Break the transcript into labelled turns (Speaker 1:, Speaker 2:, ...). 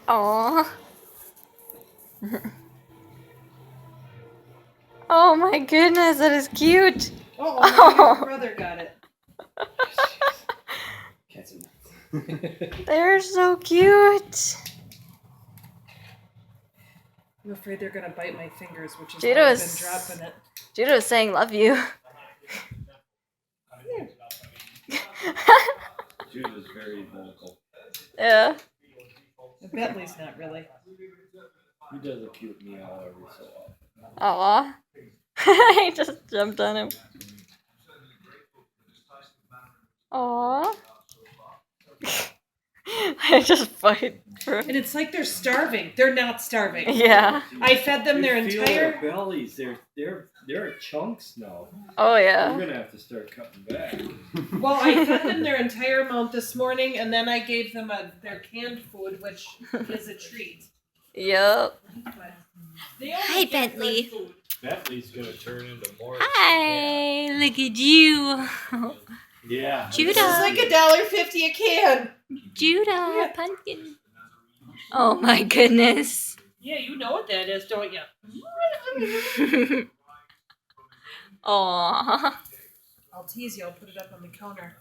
Speaker 1: Aww. Oh my goodness, that is cute.
Speaker 2: Oh, your brother got it.
Speaker 3: Cats are nuts.
Speaker 1: They're so cute.
Speaker 2: I'm afraid they're gonna bite my fingers, which is
Speaker 1: Judo
Speaker 2: why I've
Speaker 1: is-
Speaker 2: been dropping it.
Speaker 1: Judo is saying love you.
Speaker 3: Judo's very vocal.
Speaker 1: Yeah.
Speaker 2: Bentley's not really.
Speaker 3: He does a cute meow every so often.
Speaker 1: Aw. I just jumped on him. Aw. I just fight for
Speaker 2: And it's like they're starving. They're not starving.
Speaker 1: Yeah.
Speaker 2: I fed them their
Speaker 3: You feel
Speaker 2: entire.
Speaker 3: their bellies. They're chunks now.
Speaker 1: Oh
Speaker 3: We're
Speaker 1: yeah.
Speaker 3: gonna have to start cutting back.
Speaker 2: Well, I fed them their entire amount this morning, and then I gave them their canned food, which is a treat.
Speaker 1: Yup.
Speaker 2: But they only
Speaker 4: Hi,
Speaker 2: get
Speaker 4: Bentley.
Speaker 2: good food.
Speaker 3: Bentley's gonna turn into more.
Speaker 4: Hi, look at you.
Speaker 3: Yeah.
Speaker 4: Judah.
Speaker 2: This is like $1.50 a can.
Speaker 4: Judah,
Speaker 2: Yeah.
Speaker 4: pumpkin. Oh my goodness.
Speaker 2: Yeah, you know what that is, don't you?
Speaker 1: Aw.
Speaker 2: I'll tease you. I'll put it up on the counter.